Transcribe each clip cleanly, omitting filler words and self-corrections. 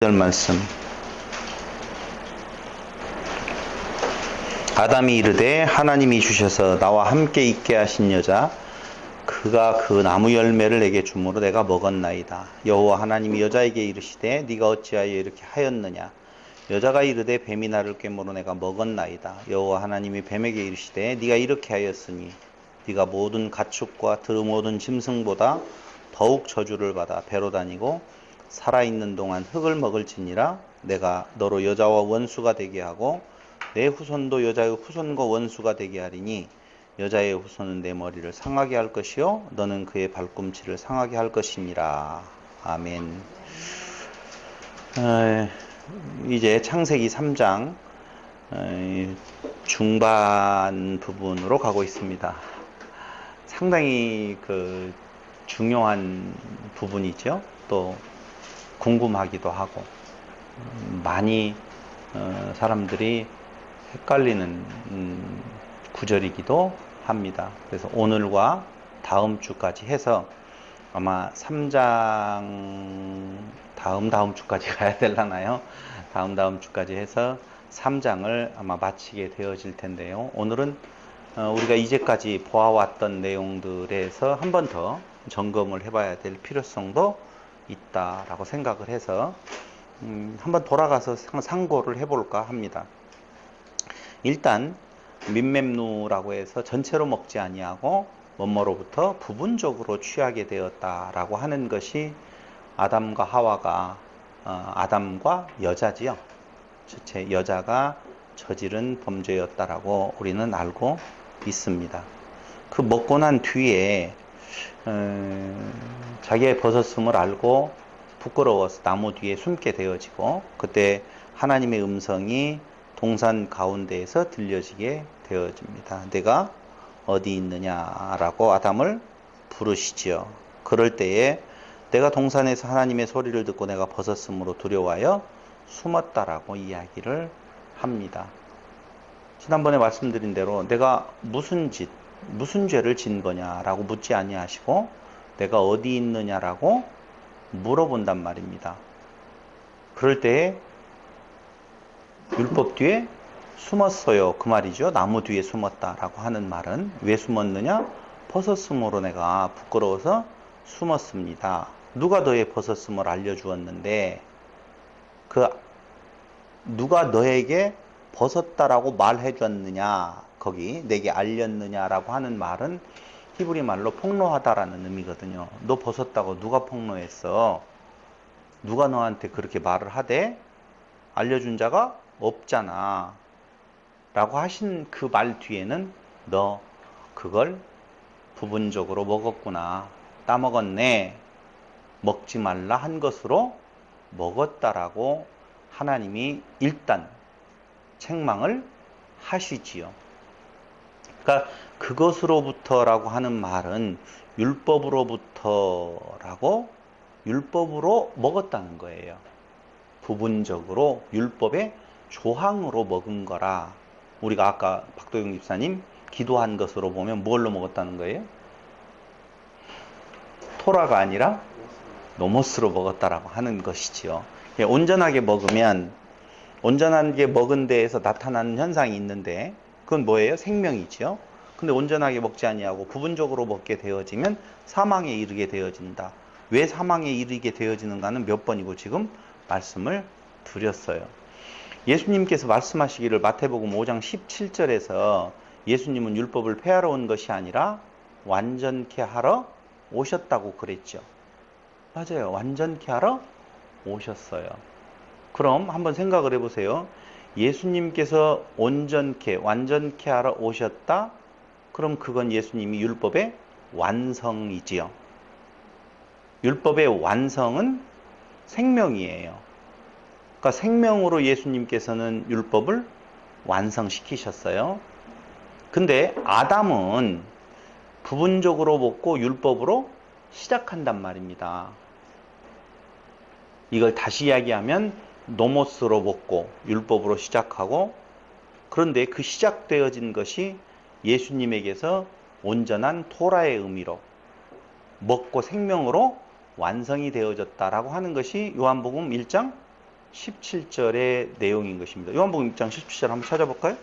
1절 말씀. 아담이 이르되 하나님이 주셔서 나와 함께 있게 하신 여자 그가 그 나무 열매를 내게 주므로 내가 먹었나이다. 여호와 하나님이 여자에게 이르시되 네가 어찌하여 이렇게 하였느냐. 여자가 이르되 뱀이 나를 꿰므로 내가 먹었나이다. 여호와 하나님이 뱀에게 이르시되 네가 이렇게 하였으니 네가 모든 가축과 들 모든 짐승보다 더욱 저주를 받아 배로 다니고 살아있는 동안 흙을 먹을지니라. 내가 너로 여자와 원수가 되게 하고 내 후손도 여자의 후손과 원수가 되게 하리니 여자의 후손은 내 머리를 상하게 할 것이요 너는 그의 발꿈치를 상하게 할 것이니라. 아멘. 이제 창세기 3장 중반 부분으로 가고 있습니다. 상당히 중요한 부분이죠. 또 궁금하기도 하고 많이 사람들이 헷갈리는 구절이기도 합니다. 그래서 오늘과 다음 주까지 해서 아마 3장 다음 주까지 가야 되려나요? 다음 주까지 해서 3장을 아마 마치게 되어질 텐데요. 오늘은 우리가 이제까지 보아왔던 내용들에서 한 번 더 점검을 해봐야 될 필요성도 있다라고 생각을 해서 한번 돌아가서 상고를 해볼까 합니다. 일단 민맵누라고 해서 전체로 먹지 아니하고 뭐뭐로부터 부분적으로 취하게 되었다라고 하는 것이 아담과 하와가 아담과 여자지요. 제 여자가 저지른 범죄였다라고 우리는 알고 있습니다. 그 먹고 난 뒤에 자기의 벗었음을 알고 부끄러워서 나무 뒤에 숨게 되어지고 그때 하나님의 음성이 동산 가운데에서 들려지게 되어집니다. 내가 어디 있느냐라고 아담을 부르시지요. 그럴 때에 내가 동산에서 하나님의 소리를 듣고 내가 벗었으므로 두려워하여 숨었다라고 이야기를 합니다. 지난번에 말씀드린 대로 내가 무슨 죄를 진 거냐라고 묻지 아니하시고 내가 어디 있느냐라고 물어본단 말입니다. 그럴 때에 율법 뒤에 숨었어요. 그 말이죠. 나무 뒤에 숨었다라고 하는 말은 왜 숨었느냐? 벗었음으로 내가 부끄러워서 숨었습니다. 누가 너의 벗었음을 알려주었는데 누가 너에게 벗었다라고 말해줬느냐, 거기 내게 알렸느냐라고 하는 말은 히브리 말로 폭로하다라는 의미거든요. 너 벗었다고 누가 폭로했어? 누가 너한테 그렇게 말을 하대? 알려준 자가 없잖아 라고 하신 그 말 뒤에는 너 그걸 부분적으로 먹었구나, 따먹었네, 먹지 말라 한 것으로 먹었다라고 하나님이 일단 책망을 하시지요. 그러니까 그것으로부터라고 하는 말은 율법으로부터라고, 율법으로 먹었다는 거예요. 부분적으로 율법의 조항으로 먹은 거라. 우리가 아까 박도영 집사님 기도한 것으로 보면 뭘로 먹었다는 거예요? 토라가 아니라 노모스로 먹었다라고 하는 것이지요. 온전하게 먹으면 온전하게 먹은 데에서 나타나는 현상이 있는데 그건 뭐예요? 생명이지요. 근데 온전하게 먹지 아니하고 부분적으로 먹게 되어지면 사망에 이르게 되어진다. 왜 사망에 이르게 되어지는가는 몇 번이고 지금 말씀을 드렸어요. 예수님께서 말씀하시기를 마태복음 5장 17절에서 예수님은 율법을 폐하러 온 것이 아니라 완전케 하러 오셨다고 그랬죠. 맞아요. 완전케 하러 오셨어요. 그럼 한번 생각을 해보세요. 예수님께서 완전케 하러 오셨다? 그럼 그건 예수님이 율법의 완성이지요. 율법의 완성은 생명이에요. 그러니까 생명으로 예수님께서는 율법을 완성시키셨어요. 근데 아담은 부분적으로 먹고 율법으로 시작한단 말입니다. 이걸 다시 이야기하면 노모스로 먹고 율법으로 시작하고, 그런데 그 시작되어진 것이 예수님에게서 온전한 토라의 의미로 먹고 생명으로 완성이 되어졌다라고 하는 것이 요한복음 1장 17절의 내용인 것입니다. 요한복음 6장 17절 한번 찾아볼까요?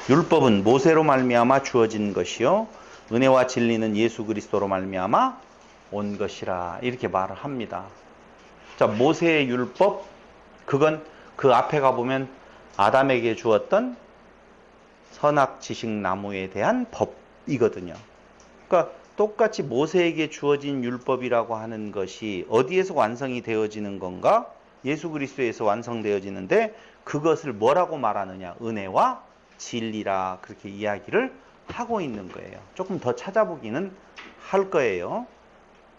율법은 모세로 말미암아 주어진 것이요 은혜와 진리는 예수 그리스도로 말미암아 온 것이라 이렇게 말을 합니다. 자, 모세의 율법 그건 그 앞에 가보면 아담에게 주었던 선악지식 나무에 대한 법이거든요. 그러니까 똑같이 모세에게 주어진 율법이라고 하는 것이 어디에서 완성이 되어지는 건가? 예수 그리스도에서 완성되어지는데 그것을 뭐라고 말하느냐? 은혜와 진리라 그렇게 이야기를 하고 있는 거예요. 조금 더 찾아보기는 할 거예요.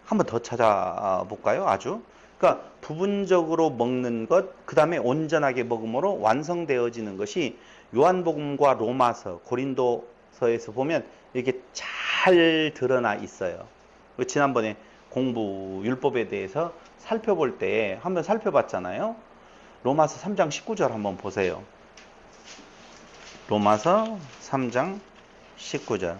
한번 더 찾아볼까요? 아주. 그러니까 부분적으로 먹는 것, 그 다음에 온전하게 먹음으로 완성되어지는 것이 요한복음과 로마서, 고린도서에서 보면 이렇게 잘 드러나 있어요. 지난번에 공부 율법에 대해서 살펴볼 때 한번 살펴봤잖아요. 로마서 3장 19절 한번 보세요. 로마서 3장 19절.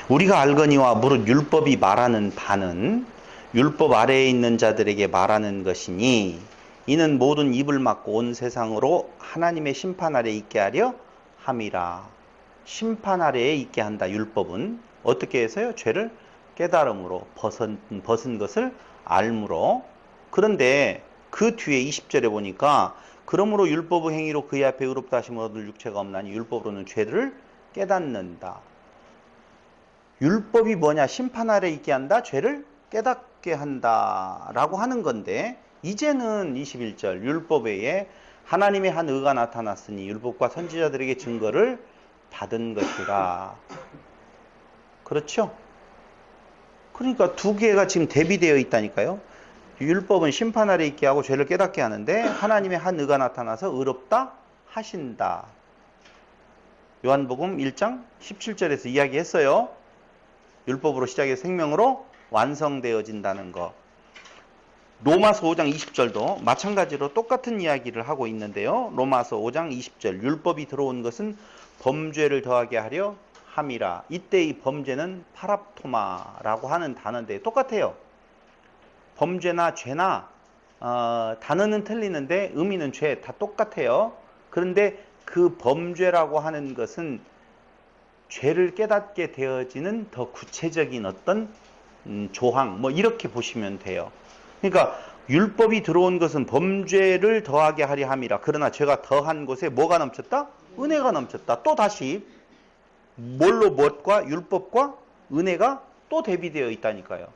우리가 알거니와 무릇 율법이 말하는 바는 율법 아래에 있는 자들에게 말하는 것이니 이는 모든 입을 막고 온 세상으로 하나님의 심판 아래에 있게 하려 함이라. 심판 아래에 있게 한다. 율법은 어떻게 해서요? 죄를 깨달음으로 벗은 것을 알므로. 그런데 그 뒤에 20절에 보니까 그러므로 율법의 행위로 그의 앞에 의롭다 하심을 얻을 육체가 없나니 율법으로는 죄를 깨닫는다. 율법이 뭐냐? 심판 아래 있게 한다. 죄를 깨닫게 한다 라고 하는 건데 이제는 21절 율법 외에 하나님의 한 의가 나타났으니 율법과 선지자들에게 증거를 받은 것이라. 그렇죠? 그러니까 두 개가 지금 대비되어 있다니까요. 율법은 심판 아래 있게 하고 죄를 깨닫게 하는데 하나님의 한 의가 나타나서 의롭다 하신다. 요한복음 1장 17절에서 이야기했어요. 율법으로 시작해서 생명으로 완성되어진다는 것. 로마서 5장 20절도 마찬가지로 똑같은 이야기를 하고 있는데요. 로마서 5장 20절 율법이 들어온 것은 범죄를 더하게 하려 함이라. 이때 이 범죄는 파랍토마라고 하는 단어인데 똑같아요. 범죄나 죄나 단어는 틀리는데 의미는 죄 다 똑같아요. 그런데 그 범죄라고 하는 것은 죄를 깨닫게 되어지는 더 구체적인 어떤 조항 뭐 이렇게 보시면 돼요. 그러니까 율법이 들어온 것은 범죄를 더하게 하려 함이라. 그러나 죄가 더한 곳에 뭐가 넘쳤다? 은혜가 넘쳤다. 또 다시 뭘로 무엇과 율법과 은혜가 또 대비되어 있다니까요.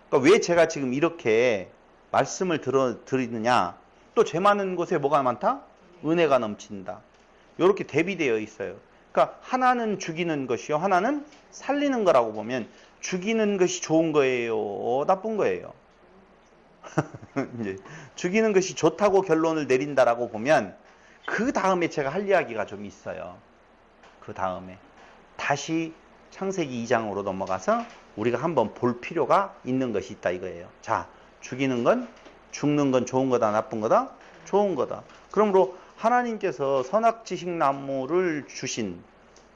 그러니까 왜 제가 지금 이렇게 말씀을 드리느냐? 또 죄 많은 곳에 뭐가 많다? 은혜가 넘친다. 이렇게 대비되어 있어요. 그러니까 하나는 죽이는 것이요, 하나는 살리는 거라고 보면 죽이는 것이 좋은 거예요, 나쁜 거예요? 이제 죽이는 것이 좋다고 결론을 내린다라고 보면 그 다음에 제가 할 이야기가 좀 있어요. 그 다음에 다시 창세기 2장으로 넘어가서 우리가 한번 볼 필요가 있는 것이 있다 이거예요. 자, 죽이는 건, 죽는 건 좋은 거다, 나쁜 거다? 좋은 거다. 그러므로 하나님께서 선악지식나무를 주신,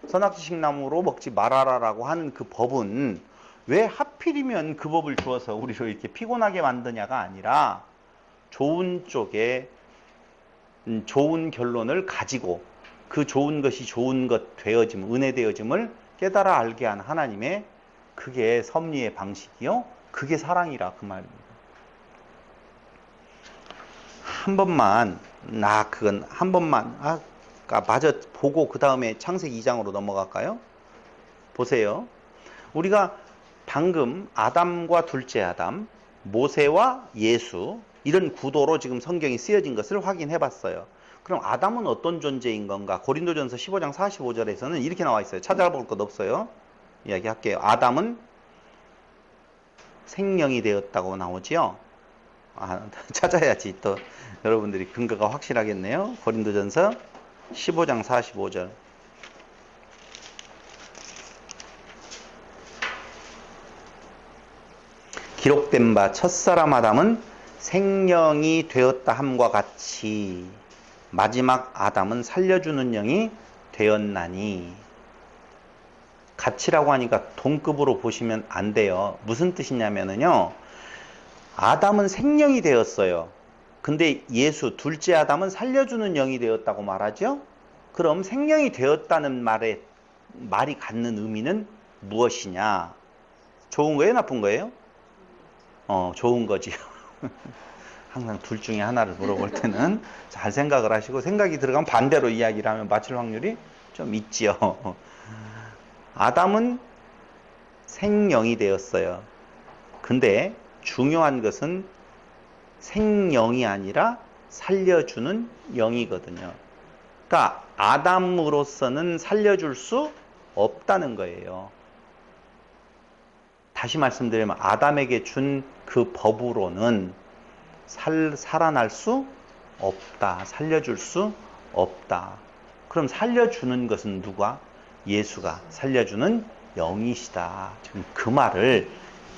선악지식나무로 먹지 말아라라고 하는 그 법은 왜 하필이면 그 법을 주어서 우리를 이렇게 피곤하게 만드냐가 아니라 좋은 쪽에 좋은 결론을 가지고 그 좋은 것이 좋은 것 되어짐, 은혜 되어짐을 깨달아 알게 한 하나님의 그게 섭리의 방식이요. 그게 사랑이라 그 말입니다. 한 번만, 그건 한 번만, 마저 보고 그 다음에 창세기 2장으로 넘어갈까요? 보세요. 우리가 방금 아담과 둘째 아담, 모세와 예수, 이런 구도로 지금 성경이 쓰여진 것을 확인해 봤어요. 그럼 아담은 어떤 존재인 건가? 고린도전서 15장 45절에서는 이렇게 나와 있어요. 찾아볼 것 없어요. 이야기할게요. 아담은 생명이 되었다고 나오지요. 찾아야지 또 여러분들이 근거가 확실하겠네요. 고린도전서 15장 45절. 기록된 바 첫사람 아담은 생명이 되었다 함과 같이 마지막 아담은 살려주는 영이 되었나니. 같이라고 하니까 동급으로 보시면 안 돼요. 무슨 뜻이냐면요. 아담은 생명이 되었어요. 근데 예수, 둘째 아담은 살려주는 영이 되었다고 말하죠? 그럼 생명이 되었다는 말이 갖는 의미는 무엇이냐? 좋은 거예요? 나쁜 거예요? 좋은 거지요. 항상 둘 중에 하나를 물어볼 때는 잘 생각을 하시고, 생각이 들어가면 반대로 이야기를 하면 맞출 확률이 좀 있지요. 아담은 생명이 되었어요. 근데 중요한 것은 생명이 아니라 살려주는 영이거든요. 그러니까 아담으로서는 살려줄 수 없다는 거예요. 다시 말씀드리면 아담에게 준 그 법으로는 살아날 수 없다. 살려줄 수 없다. 그럼 살려주는 것은 누가? 예수가 살려주는 영이시다. 지금 그 말을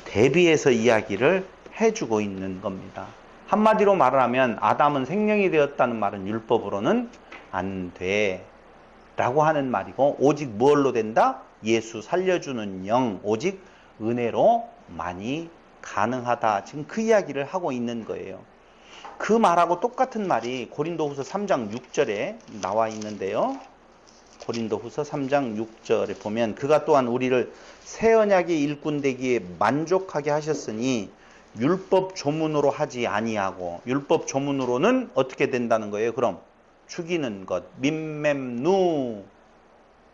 대비해서 이야기를 해주고 있는 겁니다. 한마디로 말하면 아담은 생명이 되었다는 말은 율법으로는 안 돼. 라고 하는 말이고, 오직 뭘로 된다? 예수 살려주는 영, 오직 은혜로만이 가능하다. 지금 그 이야기를 하고 있는 거예요. 그 말하고 똑같은 말이 고린도후서 3장 6절에 나와 있는데요. 고린도후서 3장 6절에 보면 그가 또한 우리를 새 언약의 일꾼 되기에 만족하게 하셨으니 율법 조문으로 하지 아니하고, 율법 조문으로는 어떻게 된다는 거예요? 그럼 죽이는 것, 민맴누,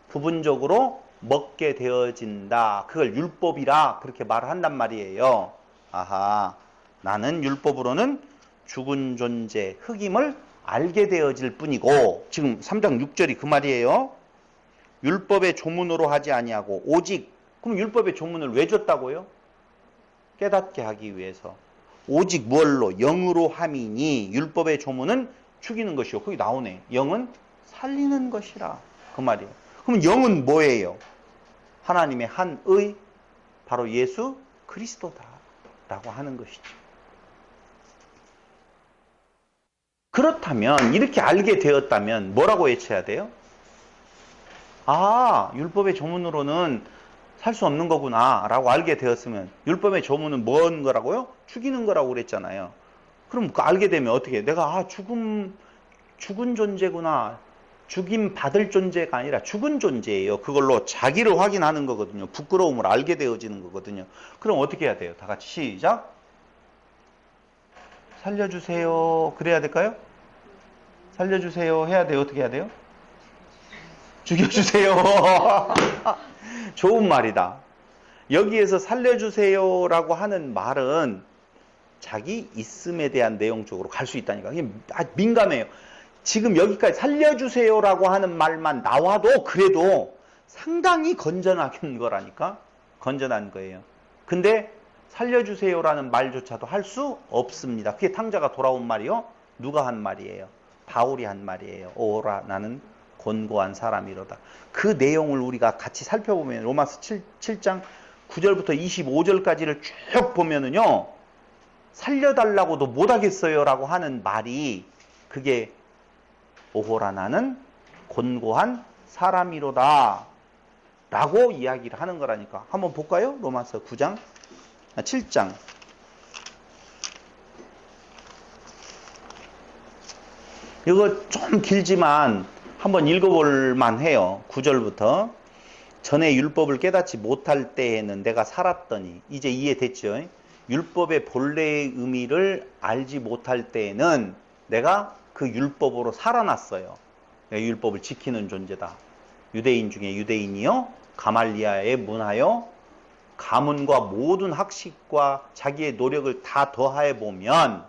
부분적으로 먹게 되어진다. 그걸 율법이라 그렇게 말을 한단 말이에요. 아하, 나는 율법으로는 죽은 존재, 흑임을 알게 되어질 뿐이고, 지금 3장 6절이 그 말이에요. 율법의 조문으로 하지 아니하고 오직, 그럼 율법의 조문을 왜 줬다고요? 깨닫게 하기 위해서. 오직 뭘로? 영으로 함이니. 율법의 조문은 죽이는 것이요. 거기 나오네. 영은 살리는 것이라. 그 말이에요. 그럼 영은 뭐예요? 하나님의 한 의, 바로 예수 그리스도다 라고 하는 것이죠. 그렇다면, 이렇게 알게 되었다면 뭐라고 외쳐야 돼요? 아, 율법의 조문으로는 살 수 없는 거구나 라고 알게 되었으면, 율법의 조문은 뭔 거라고요? 죽이는 거라고 그랬잖아요. 그럼 알게 되면 어떻게 해요? 내가 죽은 존재구나. 죽임 받을 존재가 아니라 죽은 존재예요. 그걸로 자기를 확인하는 거거든요. 부끄러움을 알게 되어지는 거거든요. 그럼 어떻게 해야 돼요? 다 같이 시작. 살려주세요. 그래야 될까요? 살려주세요 해야 돼요. 어떻게 해야 돼요? 죽여주세요. 좋은 말이다. 여기에서 살려주세요라고 하는 말은 자기 있음에 대한 내용 쪽으로 갈 수 있다니까. 이게 민감해요. 지금 여기까지 살려주세요라고 하는 말만 나와도 그래도 상당히 건전한 거라니까. 건전한 거예요. 근데 살려주세요라는 말조차도 할 수 없습니다. 그게 탕자가 돌아온 말이요. 누가 한 말이에요? 바울이 한 말이에요. 오라 나는 곤고한 사람이로다. 그 내용을 우리가 같이 살펴보면 로마서 7장 9절부터 25절까지를 쭉 보면은요. 살려달라고도 못하겠어요 라고 하는 말이, 그게 오호라 나는 곤고한 사람이로다 라고 이야기를 하는 거라니까. 한번 볼까요? 로마서 7장. 이거 좀 길지만 한번 읽어볼 만해요. 9절부터. 전에 율법을 깨닫지 못할 때에는 내가 살았더니. 이제 이해됐죠? 율법의 본래의 의미를 알지 못할 때에는 내가 그 율법으로 살아났어요. 내가 율법을 지키는 존재다. 유대인 중에 유대인이요. 가말리아의 문하요. 가문과 모든 학식과 자기의 노력을 다 더해 보면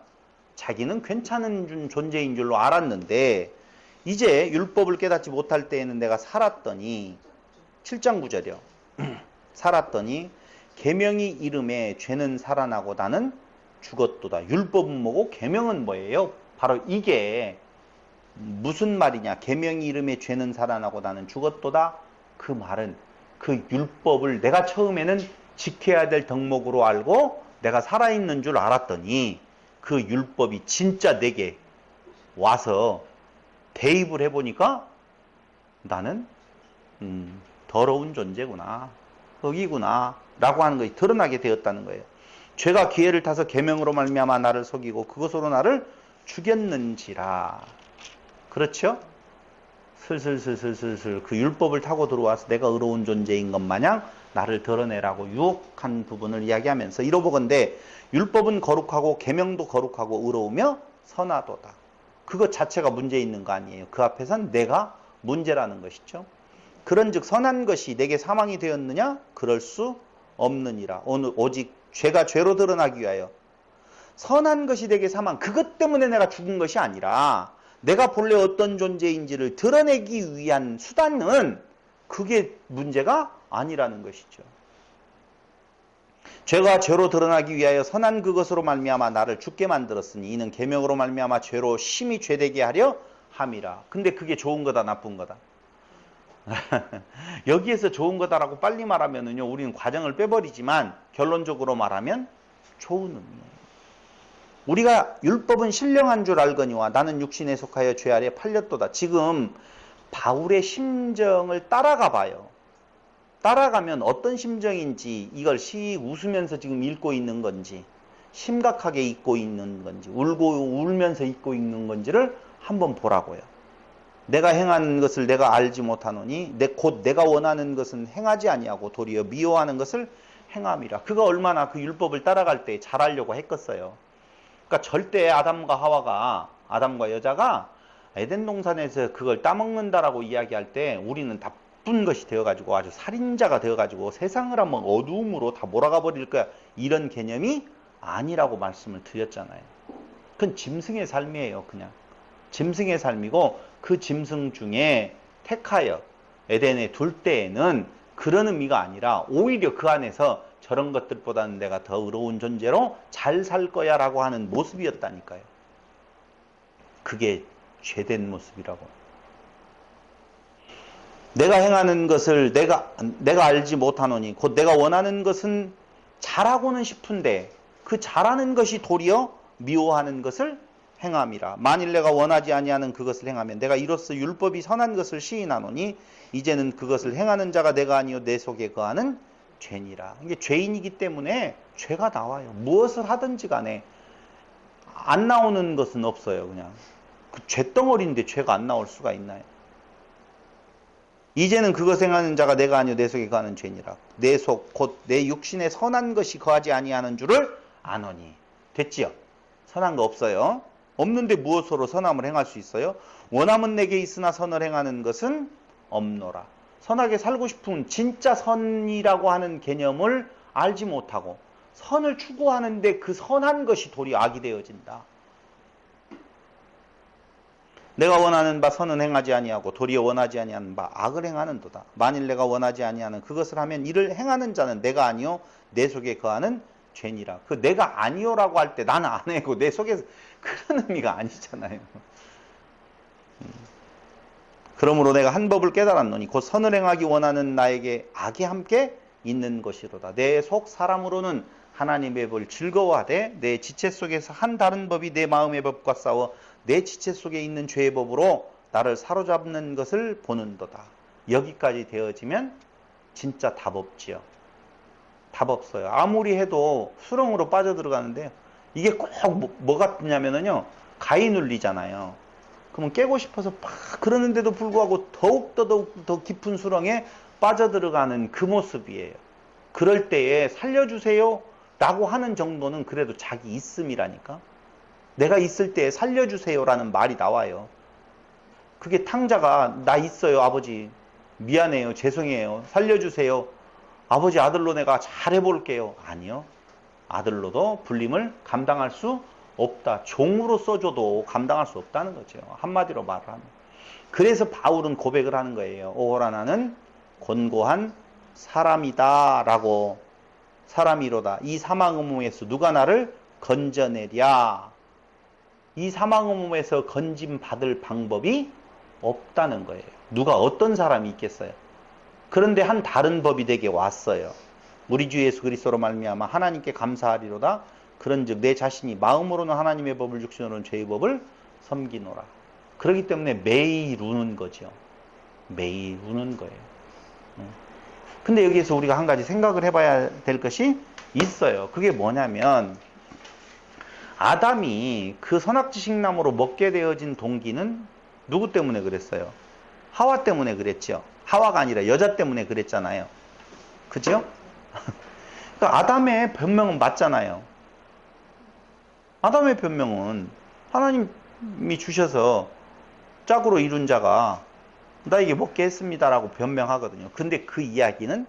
자기는 괜찮은 존재인 줄로 알았는데, 이제 율법을 깨닫지 못할 때에는 내가 살았더니, 7장 9절이요. 살았더니 계명이 이름에 죄는 살아나고 나는 죽었도다. 율법은 뭐고 계명은 뭐예요? 바로 이게 무슨 말이냐? 계명이 이름에 죄는 살아나고 나는 죽었도다. 그 말은 그 율법을 내가 처음에는 지켜야 될 덕목으로 알고 내가 살아있는 줄 알았더니, 그 율법이 진짜 내게 와서 대입을 해보니까 나는 더러운 존재구나, 흙이구나 라고 하는 것이 드러나게 되었다는 거예요. 죄가 기회를 타서 계명으로 말미암아 나를 속이고 그것으로 나를 죽였는지라. 그렇죠? 슬슬슬슬슬슬 그 율법을 타고 들어와서 내가 의로운 존재인 것 마냥 나를 드러내라고 유혹한 부분을 이야기하면서 이러보건대 율법은 거룩하고 계명도 거룩하고 의로우며 선하도다. 그것 자체가 문제 있는 거 아니에요. 그 앞에선 내가 문제라는 것이죠. 그런즉 선한 것이 내게 사망이 되었느냐? 그럴 수 없느니라. 오직 죄가 죄로 드러나기 위하여. 선한 것이 내게 사망, 그것 때문에 내가 죽은 것이 아니라 내가 본래 어떤 존재인지를 드러내기 위한 수단은 그게 문제가 아니라는 것이죠. 죄가 죄로 드러나기 위하여 선한 그것으로 말미암아 나를 죽게 만들었으니 이는 계명으로 말미암아 죄로 심히 죄되게 하려 함이라. 근데 그게 좋은 거다 나쁜 거다? 여기에서 좋은 거다라고 빨리 말하면은요, 우리는 과정을 빼버리지만 결론적으로 말하면 좋은 의미예요. 우리가 율법은 신령한 줄 알거니와 나는 육신에 속하여 죄 아래 팔렸도다. 지금 바울의 심정을 따라가 봐요. 따라가면 어떤 심정인지, 이걸 웃으면서 지금 읽고 있는 건지, 심각하게 읽고 있는 건지, 울면서 읽고 있는 건지를 한번 보라고요. 내가 행하는 것을 내가 알지 못하노니 곧 내가 원하는 것은 행하지 아니하고 도리어 미워하는 것을 행함이라. 그가 얼마나 그 율법을 따라갈 때 잘하려고 했겠어요. 그러니까 절대 아담과 여자가 에덴 동산에서 그걸 따먹는다라고 이야기할 때 우리는 나쁜 것이 되어가지고 아주 살인자가 되어가지고 세상을 한번 어두움으로 다 몰아가 버릴 거야, 이런 개념이 아니라고 말씀을 드렸잖아요. 그건 짐승의 삶이에요. 그냥 짐승의 삶이고, 그 짐승 중에 택하여 에덴에 둘 때에는 그런 의미가 아니라 오히려 그 안에서 저런 것들보다는 내가 더 의로운 존재로 잘 살 거야 라고 하는 모습이었다니까요. 그게 죄된 모습이라고. 내가 행하는 것을 내가 알지 못하노니 곧 내가 원하는 것은 잘하고는 싶은데 그 잘하는 것이 도리어 미워하는 것을 행함이라. 만일 내가 원하지 아니하는 그것을 행하면 내가 이로써 율법이 선한 것을 시인하노니 이제는 그것을 행하는 자가 내가 아니요 내 속에 거하는 죄니라. 이게 죄인이기 때문에 죄가 나와요. 무엇을 하든지 간에 안 나오는 것은 없어요. 그냥 그 죄덩어리인데 죄가 안 나올 수가 있나요? 이제는 그것을 행하는 자가 내가 아니요 내 속에 거하는 죄니라. 내 속 곧 내 육신에 선한 것이 거하지 아니하는 줄을 아노니. 됐지요? 선한 거 없어요. 없는데 무엇으로 선함을 행할 수 있어요? 원함은 내게 있으나 선을 행하는 것은 없노라. 선하게 살고 싶은 진짜 선이라고 하는 개념을 알지 못하고 선을 추구하는데 그 선한 것이 도리어 악이 되어진다. 내가 원하는 바 선은 행하지 아니하고 도리어 원하지 아니하는 바 악을 행하는도다. 만일 내가 원하지 아니하는 그것을 하면 이를 행하는 자는 내가 아니요 내 속에 거하는 죄니라. 그 내가 아니요라고 할 때 나는 안 해고 내 속에서 그런 의미가 아니잖아요. 그러므로 내가 한 법을 깨달았노니 곧 선을 행하기 원하는 나에게 악이 함께 있는 것이로다. 내 속 사람으로는 하나님의 법을 즐거워하되 내 지체 속에서 한 다른 법이 내 마음의 법과 싸워 내 지체 속에 있는 죄의 법으로 나를 사로잡는 것을 보는도다. 여기까지 되어지면 진짜 답 없지요. 답 없어요. 아무리 해도 수렁으로 빠져들어가는데 이게 꼭 뭐 같냐면요, 가위 눌리잖아요. 그러면 깨고 싶어서 막 그러는데도 불구하고 더욱더 더 깊은 수렁에 빠져들어가는 그 모습이에요. 그럴 때에 살려주세요 라고 하는 정도는 그래도 자기 있음이라니까. 내가 있을 때 살려주세요 라는 말이 나와요. 그게 탕자가 나 있어요 아버지, 미안해요, 죄송해요, 살려주세요, 아버지 아들로 내가 잘해볼게요. 아니요, 아들로도 불림을 감당할 수 없다. 종으로 써줘도 감당할 수 없다는 거죠. 한마디로 말하면. 그래서 바울은 고백을 하는 거예요. 오호라 나는 곤고한 사람이다 라고. 사람이로다. 이 사망의 몸에서 누가 나를 건져내랴. 이 사망의 몸에서 건짐받을 방법이 없다는 거예요. 누가 어떤 사람이 있겠어요. 그런데 한 다른 법이 내게 왔어요. 우리 주 예수 그리스도로 말미암아 하나님께 감사하리로다. 그런즉 내 자신이 마음으로는 하나님의 법을 육신으로는 죄의 법을 섬기노라. 그렇기 때문에 매일 우는 거죠. 매일 우는 거예요. 근데 여기에서 우리가 한 가지 생각을 해봐야 될 것이 있어요. 그게 뭐냐면 아담이 그 선악지식나무로 먹게 되어진 동기는 누구 때문에 그랬어요? 하와 때문에 그랬죠. 하와가 아니라 여자 때문에 그랬잖아요. 그죠? 그러니까 아담의 변명은 맞잖아요. 아담의 변명은 하나님이 주셔서 짝으로 이룬 자가 나에게 먹게 했습니다라고 변명하거든요. 근데 그 이야기는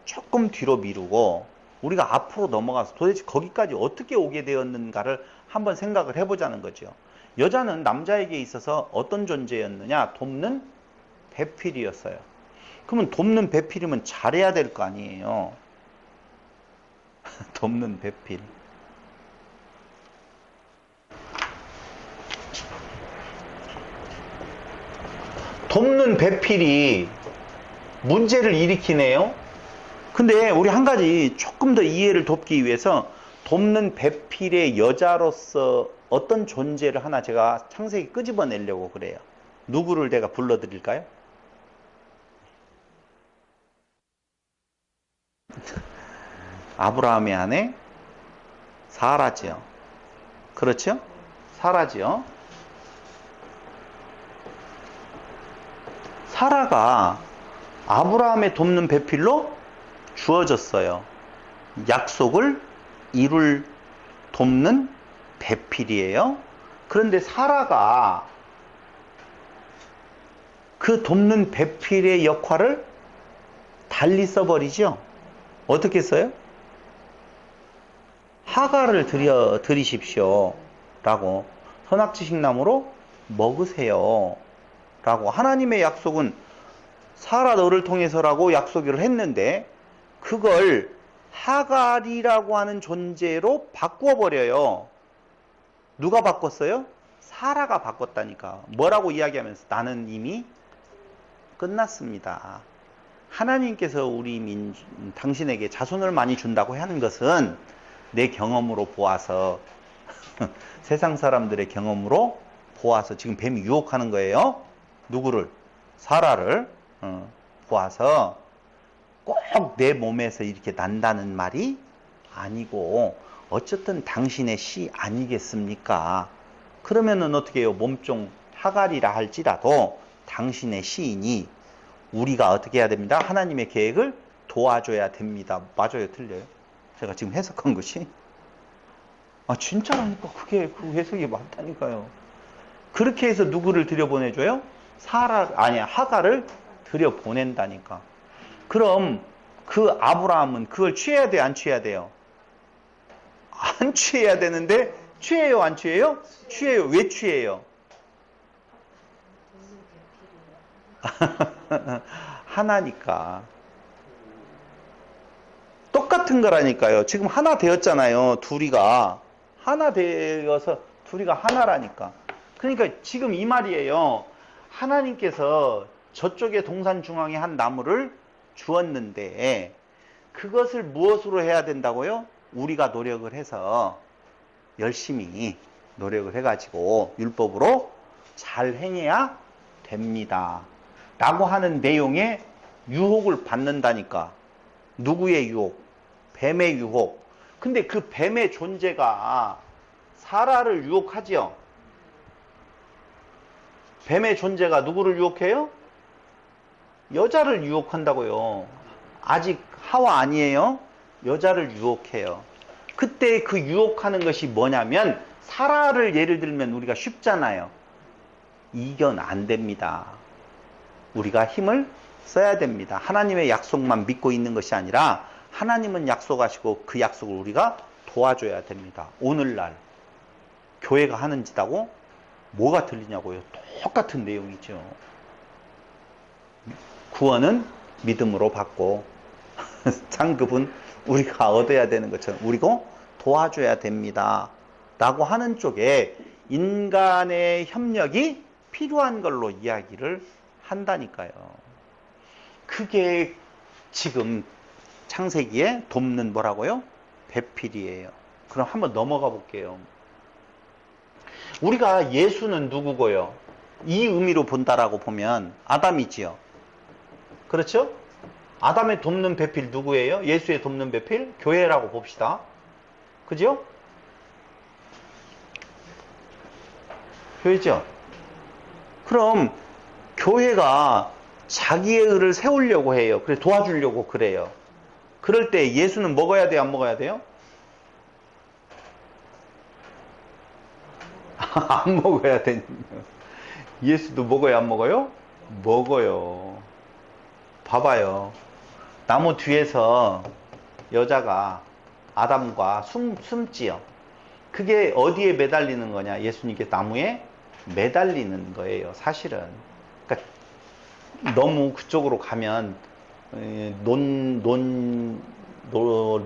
조금 뒤로 미루고 우리가 앞으로 넘어가서 도대체 거기까지 어떻게 오게 되었는가를 한번 생각을 해보자는 거죠. 여자는 남자에게 있어서 어떤 존재였느냐? 돕는 배필이었어요. 그러면 돕는 배필이면 잘해야 될 거 아니에요. 돕는 배필. 돕는 배필이 문제를 일으키네요. 근데 우리 한 가지 조금 더 이해를 돕기 위해서 돕는 배필의 여자로서 어떤 존재를 하나 제가 창세기 끄집어내려고 그래요. 누구를 내가 불러드릴까요? 아브라함의 아내 사라지요. 그렇죠? 사라지요. 사라가 아브라함의 돕는 배필로 주어졌어요. 약속을 이룰 돕는 배필이에요. 그런데 사라가 그 돕는 배필의 역할을 달리 써버리죠. 어떻게 써요? 하가를 드리십시오 라고, 선악지식나무로 먹으세요 라고. 하나님의 약속은 사라 너를 통해서라고 약속을 했는데 그걸 하갈이라고 하는 존재로 바꾸어버려요. 누가 바꿨어요? 사라가 바꿨다니까. 뭐라고 이야기하면서 나는 이미 끝났습니다. 하나님께서 당신에게 자손을 많이 준다고 하는 것은 내 경험으로 보아서 세상 사람들의 경험으로 보아서 지금 뱀이 유혹하는 거예요. 누구를? 사라를 보아서 꼭 내 몸에서 이렇게 난다는 말이 아니고 어쨌든 당신의 씨 아니겠습니까? 그러면은 어떻게 해요? 몸종 하갈이라 할지라도 당신의 씨이니 우리가 어떻게 해야 됩니다? 하나님의 계획을 도와줘야 됩니다. 맞아요? 틀려요? 제가 지금 해석한 것이? 아 진짜라니까. 그게 그 해석이 맞다니까요. 그렇게 해서 누구를 들여보내줘요? 하갈을 들여보낸다니까. 그럼 그 아브라함은 그걸 취해야 돼요? 안 취해야 돼요? 안 취해야 되는데 취해요? 안 취해요? 취해요. 왜 취해요? 하나니까. 똑같은 거라니까요. 지금 하나 되었잖아요. 둘이가 하나 되어서 둘이가 하나라니까. 그러니까 지금 이 말이에요. 하나님께서 저쪽에 동산 중앙에 한 나무를 주었는데 그것을 무엇으로 해야 된다고요? 우리가 노력을 해서 열심히 노력을 해가지고 율법으로 잘 행해야 됩니다 라고 하는 내용의 유혹을 받는다니까. 누구의 유혹? 뱀의 유혹. 근데 그 뱀의 존재가 사라를 유혹하지요. 뱀의 존재가 누구를 유혹해요? 여자를 유혹한다고요. 아직 하와 아니에요. 여자를 유혹해요. 그때 그 유혹하는 것이 뭐냐면 사라를 예를 들면 우리가 쉽잖아요. 이견 안 됩니다. 우리가 힘을 써야 됩니다. 하나님의 약속만 믿고 있는 것이 아니라 하나님은 약속하시고 그 약속을 우리가 도와줘야 됩니다. 오늘날 교회가 하는 짓하고 뭐가 틀리냐고요? 똑같은 내용이죠. 구원은 믿음으로 받고 상급은 우리가 얻어야 되는 것처럼 우리가 도와줘야 됩니다 라고 하는 쪽에 인간의 협력이 필요한 걸로 이야기를 한다니까요. 그게 지금 창세기에 돕는 뭐라고요? 배필이에요. 그럼 한번 넘어가 볼게요. 우리가 예수는 누구고요? 이 의미로 본다라고 보면 아담이지요. 그렇죠? 아담의 돕는 배필 누구예요? 예수의 돕는 배필? 교회라고 봅시다. 그죠? 교회죠? 그럼 교회가 자기의 의를 세우려고 해요. 그래 도와주려고 그래요. 그럴 때 예수는 먹어야 돼요? 안 먹어야 돼요? 안 먹어야 되는 예수도 먹어요? 안 먹어요? 먹어요. 봐봐요. 나무 뒤에서 여자가 아담과 숨지요. 그게 어디에 매달리는 거냐? 예수님께 나무에 매달리는 거예요. 사실은. 그러니까 너무 그쪽으로 가면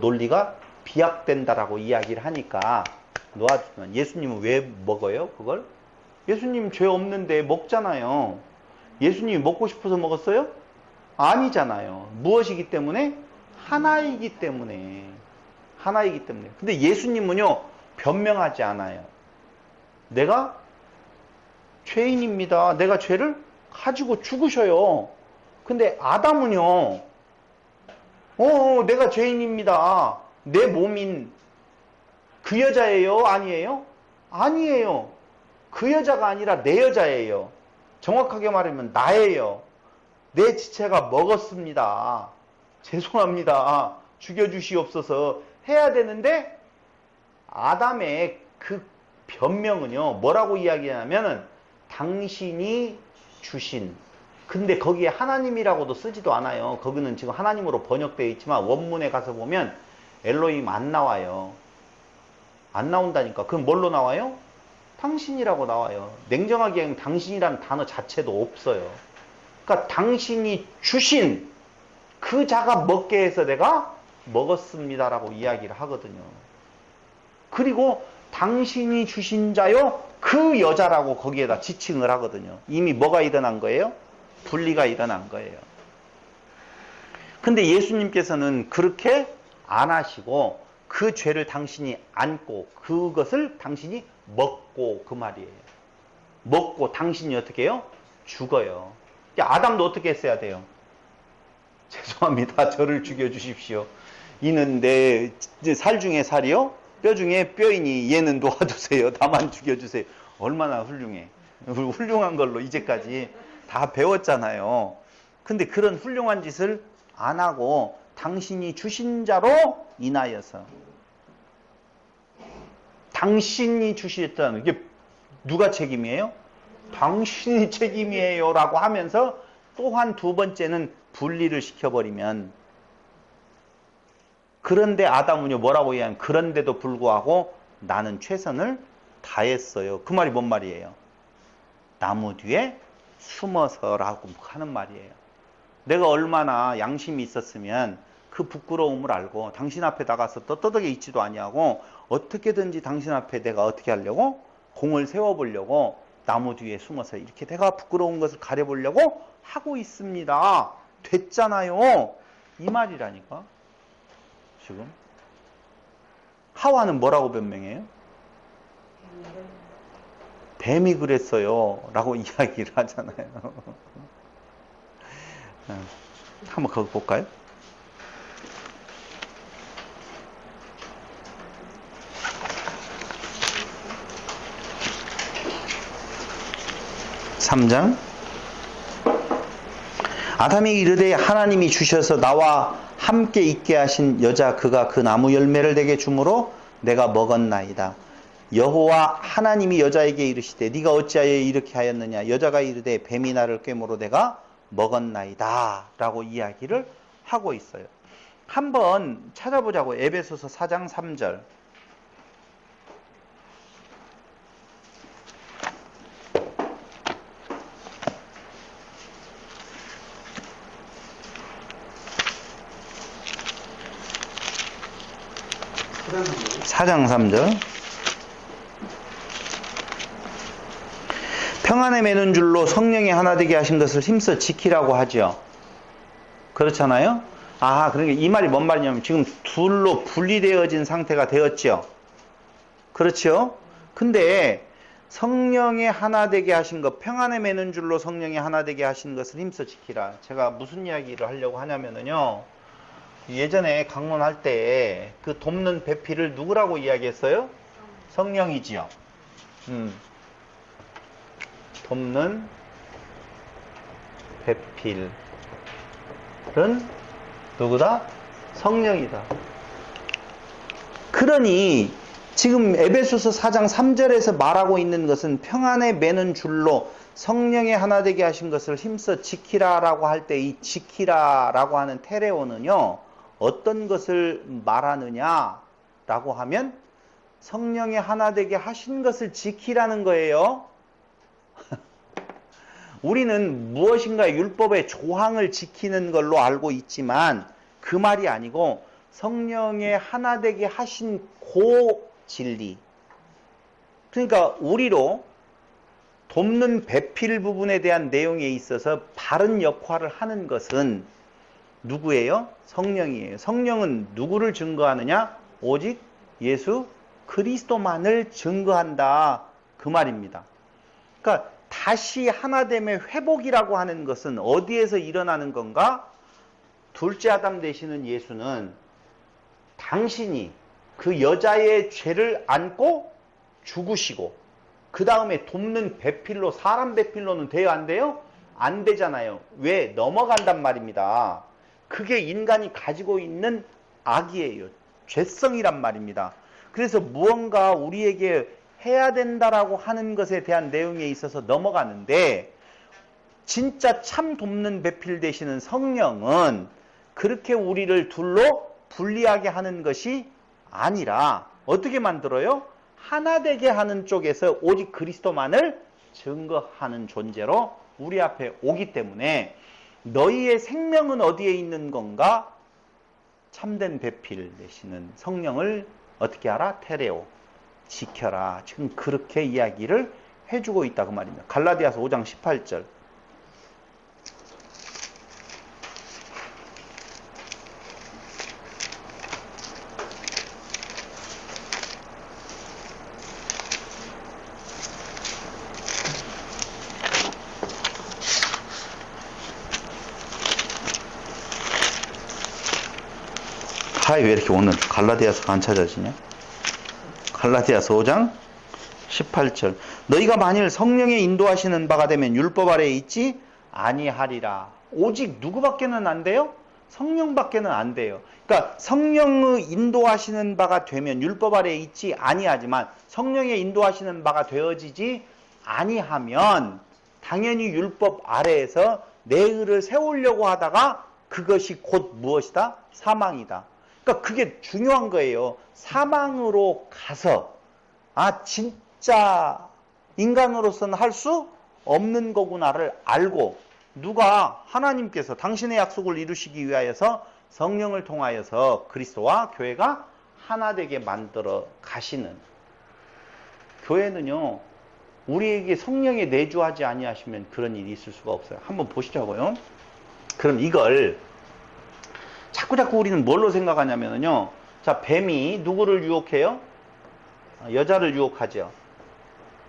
논리가 비약된다라고 이야기를 하니까 놓아주면 예수님은 왜 먹어요? 그걸? 예수님 죄 없는데 먹잖아요. 예수님이 먹고 싶어서 먹었어요? 아니잖아요. 무엇이기 때문에? 하나이기 때문에. 하나이기 때문에. 근데 예수님은요, 변명하지 않아요. 내가 죄인입니다. 내가 죄를 가지고 죽으셔요. 근데 아담은요, 내가 죄인입니다. 내 몸인 그 여자예요? 아니에요? 아니에요. 그 여자가 아니라 내 여자예요. 정확하게 말하면 나예요. 내 지체가 먹었습니다. 죄송합니다. 죽여주시옵소서 해야 되는데 아담의 그 변명은요. 뭐라고 이야기하냐면 당신이 주신 근데 거기에 하나님이라고도 쓰지도 않아요. 거기는 지금 하나님으로 번역되어 있지만 원문에 가서 보면 엘로힘 안 나와요. 안 나온다니까. 그럼 뭘로 나와요? 당신이라고 나와요. 냉정하게 얘기하면 당신이라는 단어 자체도 없어요. 그러니까 당신이 주신 그 자가 먹게 해서 내가 먹었습니다라고 이야기를 하거든요. 그리고 당신이 주신 자요 그 여자라고 거기에다 지칭을 하거든요. 이미 뭐가 일어난 거예요? 분리가 일어난 거예요. 근데 예수님께서는 그렇게 안 하시고 그 죄를 당신이 안고 그것을 당신이 먹고 그 말이에요. 먹고 당신이 어떻게 해요? 죽어요. 아담도 어떻게 했어야 돼요? 죄송합니다. 저를 죽여주십시오. 이는 내 살 중에 살이요? 뼈 중에 뼈이니 얘는 놓아두세요. 나만 죽여주세요. 얼마나 훌륭해. 훌륭한 걸로 이제까지 다 배웠잖아요. 근데 그런 훌륭한 짓을 안 하고 당신이 주신 자로 인하여서 당신이 주셨다는 이게 누가 책임이에요? 당신이 책임이에요 라고 하면서 또한 두 번째는 분리를 시켜버리면 그런데 아담은요 뭐라고 얘기하면 그런데도 불구하고 나는 최선을 다했어요. 그 말이 뭔 말이에요? 나무 뒤에 숨어서라고 하는 말이에요. 내가 얼마나 양심이 있었으면 그 부끄러움을 알고 당신 앞에 나가서 떳떳하게 있지도 아니하고 어떻게든지 당신 앞에 내가 어떻게 하려고? 공을 세워보려고 나무 뒤에 숨어서 이렇게 내가 부끄러운 것을 가려보려고 하고 있습니다. 됐잖아요. 이 말이라니까. 지금 하와는 뭐라고 변명해요? 뱀이 그랬어요 라고 이야기를 하잖아요. 한번 거기 볼까요? (3장) 아담이 이르되 하나님이 주셔서 나와 함께 있게 하신 여자 그가 그 나무 열매를 내게 주므로 내가 먹었나이다. 여호와 하나님이 여자에게 이르시되 네가 어찌하여 이렇게 하였느냐. 여자가 이르되 뱀이 나를 꿰므로 내가 먹었나이다 라고 이야기를 하고 있어요. 한번 찾아보자고. 에베소서 4장 3절. (4장 3절) 평안에 매는 줄로 성령이 하나 되게 하신 것을 힘써 지키라고 하죠. 그렇잖아요. 그러니까 이 말이 뭔 말이냐면 지금 둘로 분리되어진 상태가 되었죠. 그렇죠. 근데 성령의 하나 되게 하신 것, 평안에 매는 줄로 성령의 하나 되게 하신 것을 힘써 지키라. 제가 무슨 이야기를 하려고 하냐면요. 예전에 강론할 때 그 돕는 배필을 누구라고 이야기했어요? 성령이지요. 돕는 배필은 누구다? 성령이다. 그러니 지금 에베소서 4장 3절에서 말하고 있는 것은 평안에 매는 줄로 성령의 하나 되게 하신 것을 힘써 지키라라고 할 때 이 지키라라고 하는 테레오는요. 어떤 것을 말하느냐라고 하면 성령의 하나 되게 하신 것을 지키라는 거예요. 우리는 무엇인가 율법의 조항을 지키는 걸로 알고 있지만 그 말이 아니고 성령의 하나 되게 하신 그 진리. 그러니까 우리로 돕는 배필 부분에 대한 내용에 있어서 바른 역할을 하는 것은 누구예요? 성령이에요. 성령은 누구를 증거하느냐? 오직 예수 그리스도만을 증거한다. 그 말입니다. 그러니까 다시 하나됨의 회복이라고 하는 것은 어디에서 일어나는 건가? 둘째 아담 되시는 예수는 당신이 그 여자의 죄를 안고 죽으시고 그 다음에 돕는 배필로, 사람 배필로는 돼요? 안 돼요? 안 되잖아요. 왜? 넘어간단 말입니다. 그게 인간이 가지고 있는 악이에요. 죄성이란 말입니다. 그래서 무언가 우리에게 해야 된다라고 하는 것에 대한 내용에 있어서 넘어가는데 진짜 참 돕는 배필 되시는 성령은 그렇게 우리를 둘로 분리하게 하는 것이 아니라 어떻게 만들어요? 하나 되게 하는 쪽에서 오직 그리스도만을 증거하는 존재로 우리 앞에 오기 때문에 너희의 생명은 어디에 있는 건가? 참된 배필 되시는 성령을 어떻게 하라? 테레오. 지켜라. 지금 그렇게 이야기를 해주고 있다 그 말입니다. 갈라디아서 5장 18절. 왜 이렇게 오늘 갈라디아서가 안 찾아지냐? 갈라디아서 5장 18절. 너희가 만일 성령의 인도하시는 바가 되면 율법 아래에 있지 아니하리라. 오직 누구밖에는 안 돼요? 성령밖에는 안 돼요. 그러니까 성령의 인도하시는 바가 되면 율법 아래에 있지 아니하지만 성령의 인도하시는 바가 되어지지 아니하면 당연히 율법 아래에서 내 의를 세우려고 하다가 그것이 곧 무엇이다? 사망이다. 그러니까 그게 중요한 거예요. 사망으로 가서 진짜 인간으로서는 할 수 없는 거구나를 알고 누가 하나님께서 당신의 약속을 이루시기 위하여서 성령을 통하여서 그리스도와 교회가 하나 되게 만들어 가시는 교회는요. 우리에게 성령에 내주하지 아니하시면 그런 일이 있을 수가 없어요. 한번 보시자고요. 그럼 이걸 자꾸 우리는 뭘로 생각하냐면요. 자, 뱀이 누구를 유혹해요? 여자를 유혹하죠.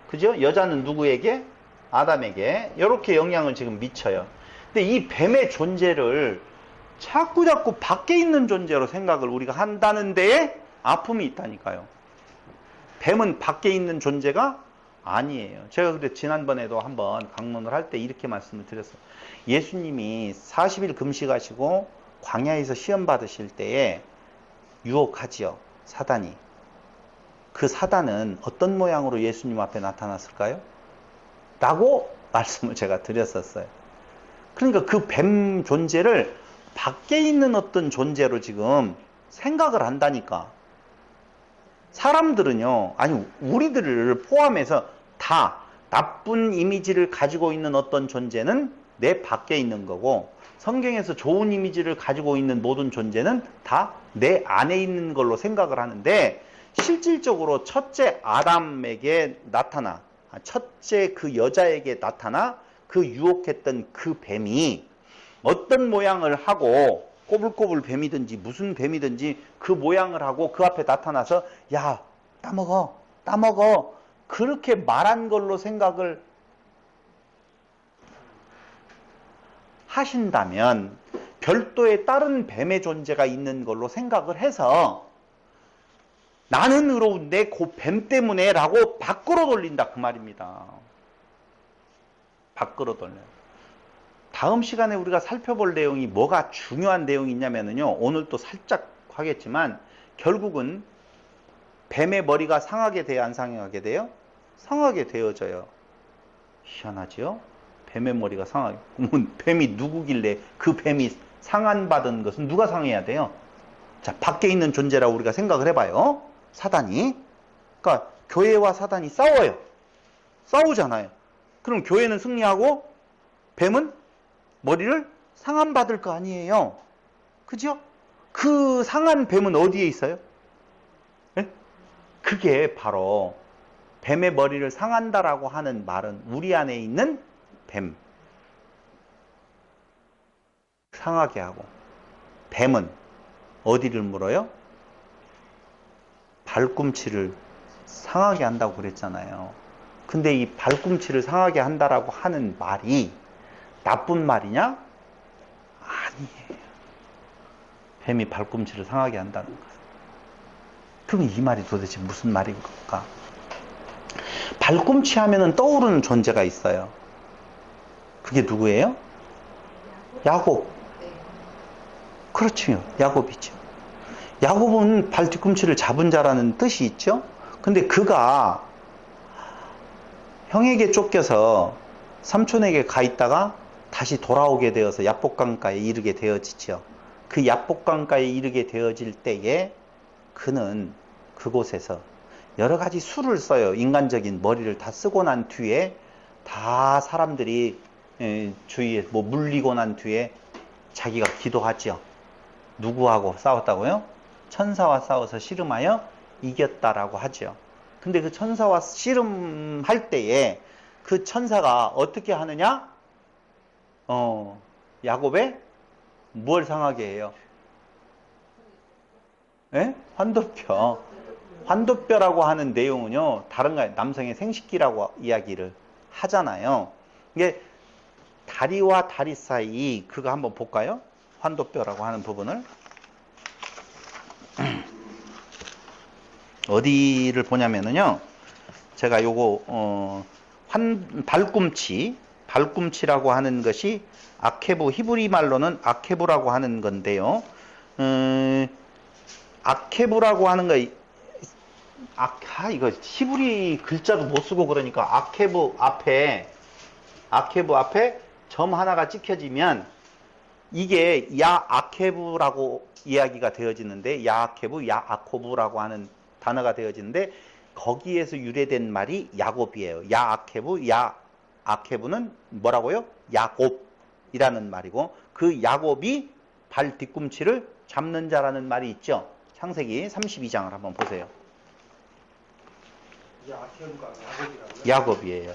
그죠? 여자는 누구에게? 아담에게. 이렇게 영향을 지금 미쳐요. 근데 이 뱀의 존재를 자꾸 밖에 있는 존재로 생각을 우리가 한다는 데에 아픔이 있다니까요. 뱀은 밖에 있는 존재가 아니에요. 제가 그때 지난번에도 한번 강론을 할 때 이렇게 말씀을 드렸어요. 예수님이 40일 금식하시고 광야에서 시험 받으실 때에 유혹하지요. 사단이. 그 사단은 어떤 모양으로 예수님 앞에 나타났을까요? 라고 말씀을 제가 드렸었어요. 그러니까 그 뱀 존재를 밖에 있는 어떤 존재로 지금 생각을 한다니까. 사람들은요, 아니 우리들을 포함해서 다 나쁜 이미지를 가지고 있는 어떤 존재는 내 밖에 있는 거고 성경에서 좋은 이미지를 가지고 있는 모든 존재는 다 내 안에 있는 걸로 생각을 하는데 실질적으로 첫째 아담에게 나타나 첫째 그 여자에게 나타나 그 유혹했던 그 뱀이 어떤 모양을 하고 꼬불꼬불 뱀이든지 무슨 뱀이든지 그 모양을 하고 그 앞에 나타나서 야 따먹어 그렇게 말한 걸로 생각을 하신다면 별도의 다른 뱀의 존재가 있는 걸로 생각을 해서 나는 의로운데 그 뱀 때문에 라고 밖으로 돌린다 그 말입니다. 밖으로 돌려요. 다음 시간에 우리가 살펴볼 내용이 뭐가 중요한 내용이 있냐면요. 오늘 또 살짝 하겠지만 결국은 뱀의 머리가 상하게 돼야 안 상하게 돼요? 상하게 되어져요. 희한하죠? 뱀의 머리가 상하게. 그러면 뱀이 누구길래 그 뱀이 상한받은 것은 누가 상해야 돼요? 자, 밖에 있는 존재라고 우리가 생각을 해봐요. 사단이. 그러니까 교회와 사단이 싸워요. 싸우잖아요. 그럼 교회는 승리하고 뱀은 머리를 상한받을 거 아니에요. 그죠? 그 상한 뱀은 어디에 있어요? 네? 그게 바로 뱀의 머리를 상한다라고 하는 말은 우리 안에 있는 뱀. 상하게 하고. 뱀은 어디를 물어요? 발꿈치를 상하게 한다고 그랬잖아요. 근데 이 발꿈치를 상하게 한다라고 하는 말이 나쁜 말이냐? 아니에요. 뱀이 발꿈치를 상하게 한다는 것. 그럼 이 말이 도대체 무슨 말인 걸까? 발꿈치 하면은 떠오르는 존재가 있어요. 그게 누구예요? 야곱. 그렇죠. 야곱이죠. 야곱은 발 뒤꿈치를 잡은 자라는 뜻이 있죠. 근데 그가 형에게 쫓겨서 삼촌에게 가 있다가 다시 돌아오게 되어서 야복강가에 이르게 되어지죠. 그 야복강가에 이르게 되어질 때에 그는 그곳에서 여러 가지 수를 써요. 인간적인 머리를 다 쓰고 난 뒤에 다 사람들이 주위에 뭐 물리고 난 뒤에 자기가 기도하죠. 누구하고 싸웠다고요? 천사와 싸워서 씨름하여 이겼다라고 하죠. 근데 그 천사와 씨름할 때에 그 천사가 어떻게 하느냐? 야곱의 뭘 상하게 해요? 예? 환도뼈. 환도뼈라고 하는 내용은요, 다른가요? 남성의 생식기라고 이야기를 하잖아요. 이게 다리와 다리 사이, 그거 한번 볼까요? 환도뼈라고 하는 부분을. 어디를 보냐면은요, 제가 요거, 발꿈치라고 하는 것이 아케부, 히브리 말로는 아케부라고 하는 건데요. 아케부라고 하는 거, 이거 히브리 글자도 못 쓰고 그러니까 아케부 앞에 점 하나가 찍혀지면 이게 야 아케부라고 이야기가 되어지는데, 야 아케부, 야 아코부라고 하는 단어가 되어지는데, 거기에서 유래된 말이 야곱이에요. 야 아케부, 야 아케부는 뭐라고요? 야곱이라는 말이고, 그 야곱이 발 뒤꿈치를 잡는 자라는 말이 있죠. 창세기 32장을 한번 보세요. 야곱이에요.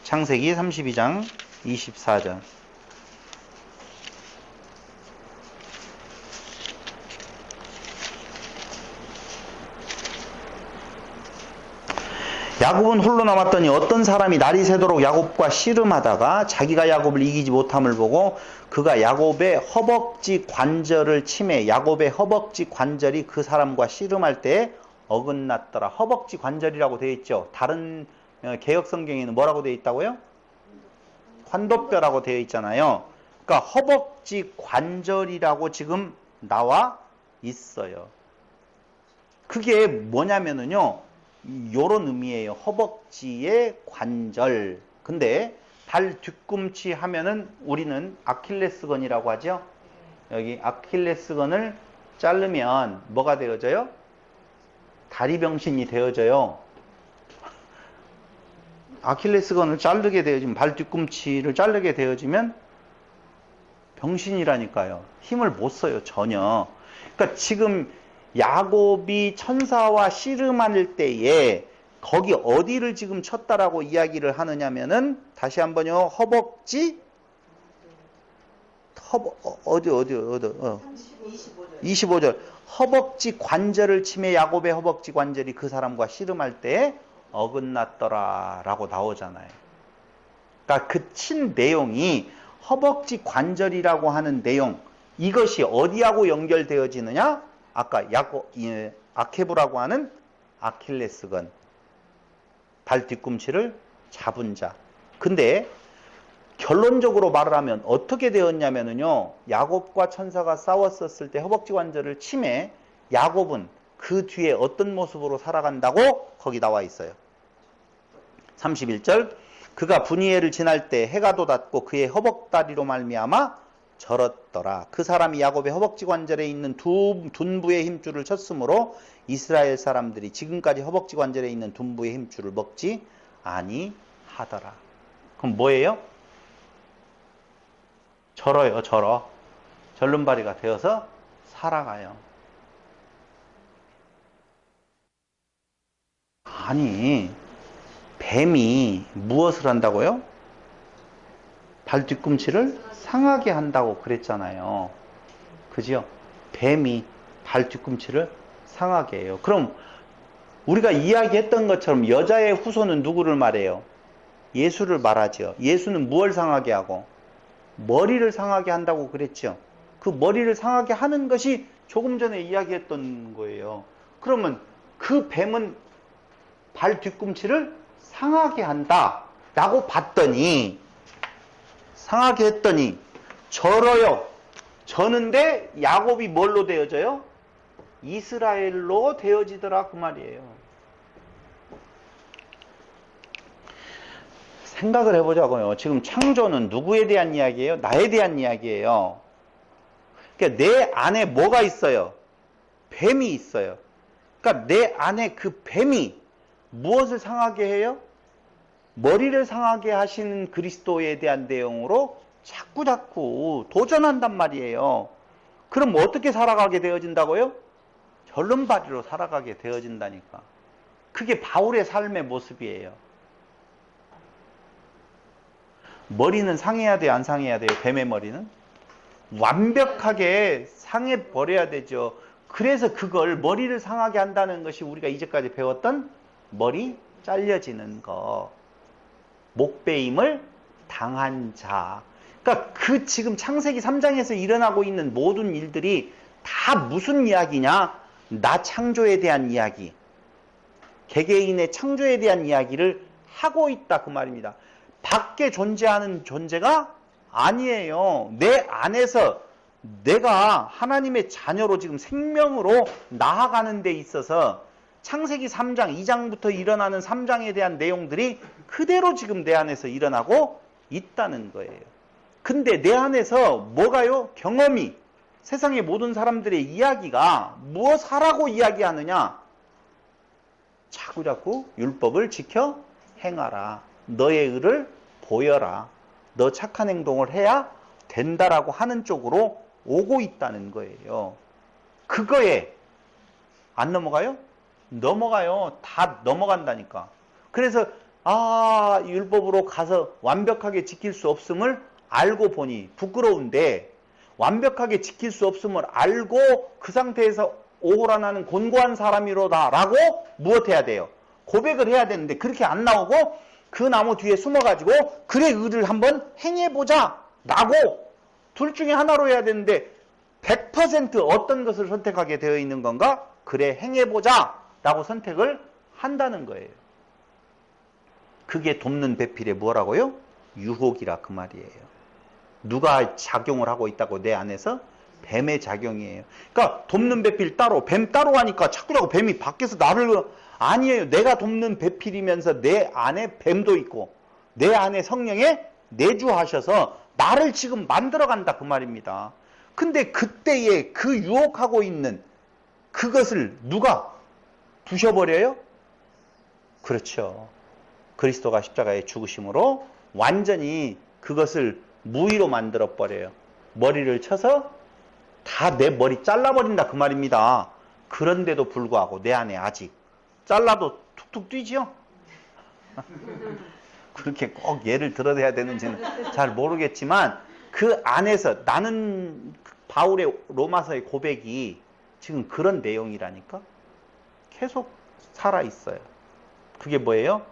창세기 32장 24절. 야곱은 홀로 남았더니 어떤 사람이 날이 새도록 야곱과 씨름하다가 자기가 야곱을 이기지 못함을 보고 그가 야곱의 허벅지 관절을 치매 야곱의 허벅지 관절이 그 사람과 씨름할 때 어긋났더라. 허벅지 관절이라고 되어 있죠. 다른 개역 성경에는 뭐라고 되어 있다고요? 환도뼈라고 되어 있잖아요. 그러니까 허벅지 관절이라고 지금 나와 있어요. 그게 뭐냐면은요, 요런 의미예요. 허벅지의 관절. 근데 발 뒤꿈치 하면은 우리는 아킬레스건이라고 하죠. 여기 아킬레스건을 자르면 뭐가 되어져요? 다리병신이 되어져요. 아킬레스건을 자르게 되어지면, 발 뒤꿈치를 자르게 되어지면 병신이라니까요. 힘을 못 써요, 전혀. 그러니까 지금 야곱이 천사와 씨름할 때에 거기 어디를 지금 쳤다라고 이야기를 하느냐면은, 다시 한번요, 어디 25절. 허벅지 관절을 치매 야곱의 허벅지 관절이 그 사람과 씨름할 때 어긋났더라 라고 나오잖아요. 그러니까 그 친 내용이 허벅지 관절이라고 하는 내용, 이것이 어디하고 연결되어지느냐? 아까 아케부라고 하는 아킬레스건, 발 뒤꿈치를 잡은 자. 근데 결론적으로 말을 하면 어떻게 되었냐면요, 야곱과 천사가 싸웠었을 때 허벅지 관절을 치매, 야곱은 그 뒤에 어떤 모습으로 살아간다고 거기 나와 있어요. 31절, 그가 분이엘을 지날 때 해가 돋았고 그의 허벅다리로 말미암아 절었더라. 그 사람이 야곱의 허벅지 관절에 있는 둔부의 힘줄을 쳤으므로 이스라엘 사람들이 지금까지 허벅지 관절에 있는 둔부의 힘줄을 먹지 아니하더라. 그럼 뭐예요? 절어요, 절어. 절름발이가 되어서 살아가요. 아니, 뱀이 무엇을 한다고요? 발 뒤꿈치를 상하게 한다고 그랬잖아요. 그죠? 뱀이 발 뒤꿈치를 상하게 해요. 그럼 우리가 이야기했던 것처럼 여자의 후손은 누구를 말해요? 예수를 말하죠. 예수는 무엇을 상하게 하고? 머리를 상하게 한다고 그랬죠. 그 머리를 상하게 하는 것이 조금 전에 이야기했던 거예요. 그러면 그 뱀은 발 뒤꿈치를 상하게 한다 라고 봤더니, 상하게 했더니 절어요. 저는데 야곱이 뭘로 되어져요? 이스라엘로 되어지더라 그 말이에요. 생각을 해보자고요. 지금 창조는 누구에 대한 이야기예요? 나에 대한 이야기예요. 그러니까 내 안에 뭐가 있어요? 뱀이 있어요. 그러니까 내 안에 그 뱀이 무엇을 상하게 해요? 머리를 상하게 하시는 그리스도에 대한 내용으로 자꾸 도전한단 말이에요. 그럼 어떻게 살아가게 되어진다고요? 절름발이로 살아가게 되어진다니까. 그게 바울의 삶의 모습이에요. 머리는 상해야 돼요? 안 상해야 돼요? 뱀의 머리는? 완벽하게 상해버려야 되죠. 그래서 그걸 머리를 상하게 한다는 것이 우리가 이제까지 배웠던 머리 잘려지는 거. 목베임을 당한 자. 그러니까 그 지금 창세기 3장에서 일어나고 있는 모든 일들이 다 무슨 이야기냐? 나 창조에 대한 이야기. 개개인의 창조에 대한 이야기를 하고 있다 그 말입니다. 밖에 존재하는 존재가 아니에요. 내 안에서 내가 하나님의 자녀로 지금 생명으로 나아가는 데 있어서 창세기 3장, 2장부터 일어나는 3장에 대한 내용들이 그대로 지금 내 안에서 일어나고 있다는 거예요. 근데 내 안에서 뭐가요? 경험이, 세상의 모든 사람들의 이야기가 무엇 하라고 이야기하느냐? 자꾸자꾸 율법을 지켜 행하라. 너의 의를 보여라. 너 착한 행동을 해야 된다라고 하는 쪽으로 오고 있다는 거예요. 그거에 안 넘어가요? 넘어가요. 다 넘어간다니까. 그래서 율법으로 가서 완벽하게 지킬 수 없음을 알고 보니 부끄러운데, 완벽하게 지킬 수 없음을 알고 그 상태에서 오호라 나는 곤고한 사람이로다 라고 무엇해야 돼요? 고백을 해야 되는데 그렇게 안 나오고 그 나무 뒤에 숨어가지고 그래 의를 한번 행해보자 라고 둘 중에 하나로 해야 되는데 100% 어떤 것을 선택하게 되어 있는 건가? 그래 행해보자 라고 선택을 한다는 거예요. 그게 돕는 배필의 뭐라고요? 유혹이라 그 말이에요. 누가 작용을 하고 있다고? 내 안에서? 뱀의 작용이에요. 그러니까 돕는 배필 따로, 뱀 따로 하니까 자꾸자꾸 뱀이 밖에서 나를, 아니에요. 내가 돕는 배필이면서 내 안에 뱀도 있고 내 안에 성령에 내주하셔서 나를 지금 만들어간다 그 말입니다. 근데 그때에 그 유혹하고 있는 그것을 누가 부셔버려요? 그렇죠. 그리스도가 십자가에 죽으심으로 완전히 그것을 무의로 만들어버려요. 머리를 쳐서 다 내 머리 잘라버린다 그 말입니다. 그런데도 불구하고 내 안에 아직 잘라도 툭툭 뛰죠? 그렇게 꼭 예를 들어야 되는지는 잘 모르겠지만 그 안에서 나는 바울의 로마서의 고백이 지금 그런 내용이라니까 계속 살아있어요. 그게 뭐예요?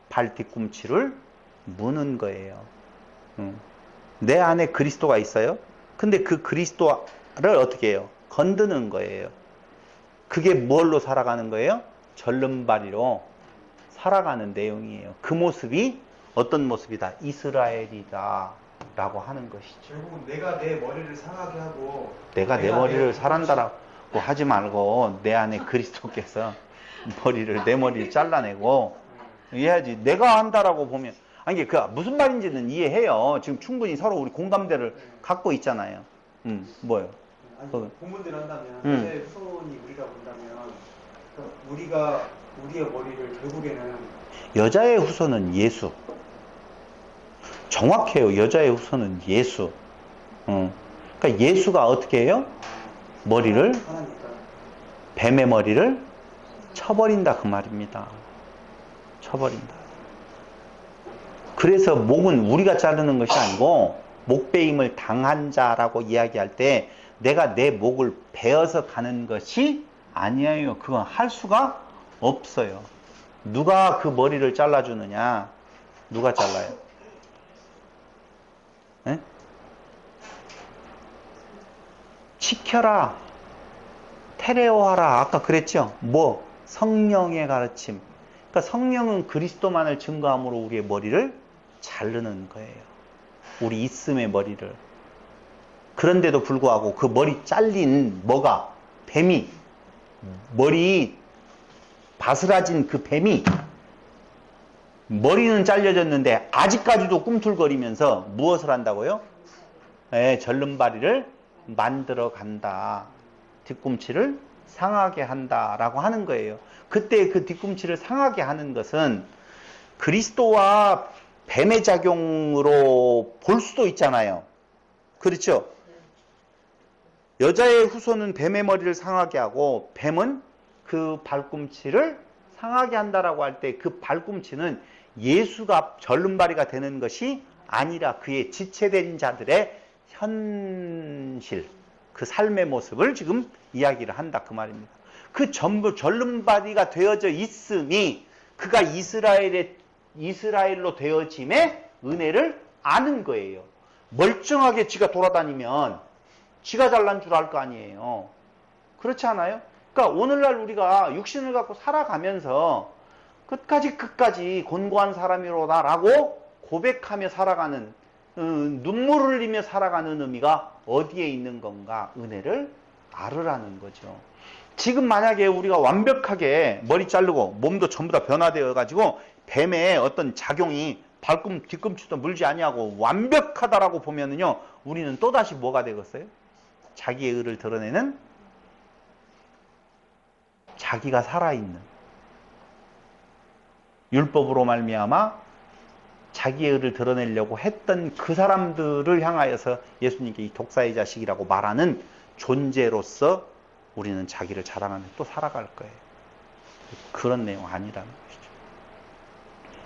발 뒤꿈치를 무는 거예요. 내 안에 그리스도가 있어요. 근데 그 그리스도를 어떻게 해요? 건드는 거예요. 그게 뭘로 살아가는 거예요? 절름발이로 살아가는 내용이에요. 그 모습이 어떤 모습이다? 이스라엘이다 라고 하는 것이죠. 결국은 내가 내 머리를 상하게 하고 내가 내 머리를 사란다라고 하지 말고 내 안에 그리스도께서 내 머리를 잘라내고 해야지. 내가 한다라고 보면 아니 그 무슨 말인지는 이해해요. 지금 충분히 서로 우리 공감대를 갖고 있잖아요. 뭐요? 아니, 본문대로 한다면 여자의 후손이 우리가 본다면 우리가 우리의 머리를 결국에는 여자의 후손은 예수. 정확해요. 여자의 후손은 예수. 그러니까 예수가 어떻게 해요? 머리를 하나니까. 뱀의 머리를 쳐버린다 그 말입니다. 쳐버린다. 그래서 목은 우리가 자르는 것이 아니고 목베임을 당한 자라고 이야기할 때 내가 내 목을 베어서 가는 것이 아니에요. 그건 할 수가 없어요. 누가 그 머리를 잘라주느냐? 누가 잘라요? 에? 지켜라. 테레오하라. 아까 그랬죠? 뭐? 성령의 가르침. 그러니까 성령은 그리스도만을 증거함으로 우리의 머리를 자르는 거예요. 우리 있음의 머리를. 그런데도 불구하고 그 머리 잘린 뭐가? 뱀이. 머리 바스라진 그 뱀이 머리는 잘려졌는데 아직까지도 꿈틀거리면서 무엇을 한다고요? 절름발이를 만들어 간다. 뒤꿈치를 상하게 한다라고 하는 거예요. 그때 그 뒤꿈치를 상하게 하는 것은 그리스도와 뱀의 작용으로 볼 수도 있잖아요. 그렇죠? 여자의 후손은 뱀의 머리를 상하게 하고 뱀은 그 발꿈치를 상하게 한다라고 할 때 그 발꿈치는 예수가 절름발이가 되는 것이 아니라 그의 지체된 자들의 현실, 그 삶의 모습을 지금 이야기를 한다 그 말입니다. 그 전부 절름발이가 되어져 있음이 그가 이스라엘로 되어짐의 은혜를 아는 거예요. 멀쩡하게 지가 돌아다니면 지가 잘난 줄 알 거 아니에요. 그렇지 않아요? 그러니까 오늘날 우리가 육신을 갖고 살아가면서 끝까지 곤고한 사람이로다라고 고백하며 살아가는 눈물을 흘리며 살아가는 의미가 어디에 있는 건가? 은혜를 알으라는 거죠. 지금 만약에 우리가 완벽하게 머리 자르고 몸도 전부 다 변화되어 가지고 뱀의 어떤 작용이 뒤꿈치도 물지 아니하고 완벽하다라고 보면은요, 우리는 또다시 뭐가 되겠어요? 자기의 의를 드러내는, 자기가 살아있는, 율법으로 말미암아 자기의 의를 드러내려고 했던 그 사람들을 향하여서 예수님께 이 독사의 자식이라고 말하는 존재로서 우리는 자기를 자랑하며 또 살아갈 거예요. 그런 내용 아니라는 것이죠.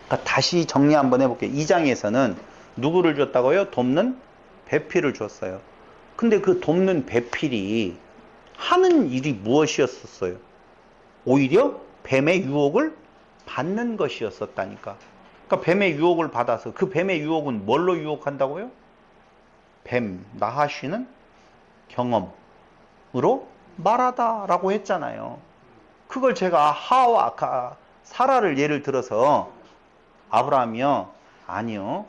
그러니까 다시 정리 한번 해볼게요. 2장에서는 누구를 줬다고요? 돕는 배필을 줬어요. 근데 그 돕는 배필이 하는 일이 무엇이었었어요? 오히려 뱀의 유혹을 받는 것이었었다니까. 그러니까 뱀의 유혹을 받아서 그 뱀의 유혹은 뭘로 유혹한다고요? 나하쉬는 경험으로 말하다라고 했잖아요. 그걸 제가 사라를 예를 들어서 아브라함이요, 아니요,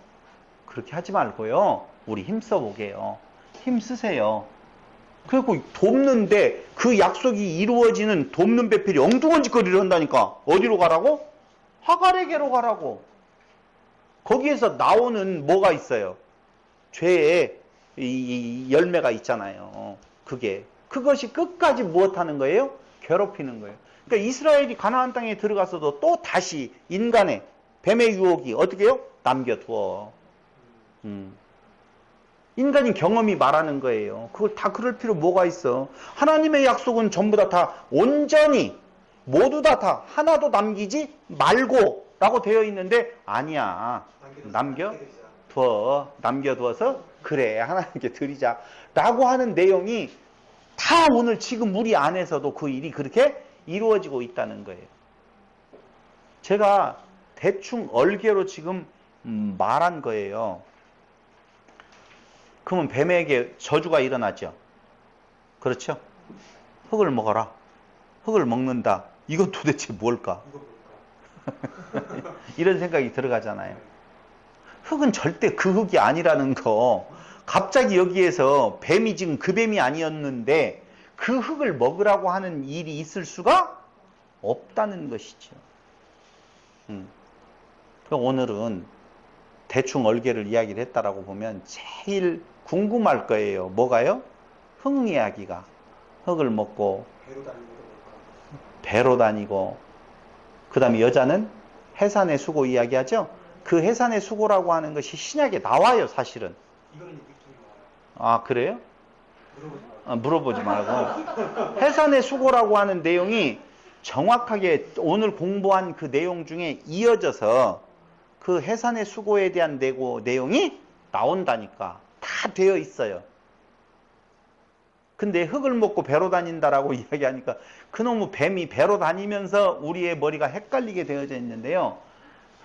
그렇게 하지 말고요, 우리 힘써보게요. 힘쓰세요. 그리고 돕는데 그 약속이 이루어지는 돕는 배필이 엉뚱한 짓거리를 한다니까. 어디로 가라고? 하갈에게로 가라고. 거기에서 나오는 뭐가 있어요? 죄의 이 열매가 있잖아요. 그것이 끝까지 무엇하는 거예요? 괴롭히는 거예요. 그러니까 이스라엘이 가나안 땅에 들어가서도 또 다시 인간의 뱀의 유혹이 어떻게 해요? 남겨두어. 인간인 경험이 말하는 거예요. 그걸 다 그럴 필요 뭐가 있어? 하나님의 약속은 전부 다 온전히 모두 다 하나도 남기지 말고 라고 되어 있는데 아니야. 남겨? 남겨두어서 그래 하나님께 드리자 라고 하는 내용이 다 오늘 지금 우리 안에서도 그 일이 그렇게 이루어지고 있다는 거예요. 제가 대충 얼개로 지금 말한 거예요. 그러면 뱀에게 저주가 일어나죠. 그렇죠? 흙을 먹어라. 흙을 먹는다. 이건 도대체 뭘까? 이런 생각이 들어가잖아요. 흙은 절대 그 흙이 아니라는 거. 갑자기 여기에서 뱀이 지금 그 뱀이 아니었는데 그 흙을 먹으라고 하는 일이 있을 수가 없다는 것이죠. 오늘은 대충 얼개를 이야기를 했다라고 보면 제일 궁금할 거예요. 뭐가요? 흙 이야기가. 흙을 먹고 배로 다니고 그 다음에 여자는 해산의 수고 이야기하죠. 그 해산의 수고라고 하는 것이 신약에 나와요. 사실은. 아 그래요? 물어보지 말고. 해산의 수고라고 하는 내용이 정확하게 오늘 공부한 그 내용 중에 이어져서 그 해산의 수고에 대한 내용이 나온다니까. 다 되어 있어요. 근데 흙을 먹고 배로 다닌다라고 이야기하니까 그놈의 뱀이 배로 다니면서 우리의 머리가 헷갈리게 되어져 있는데요.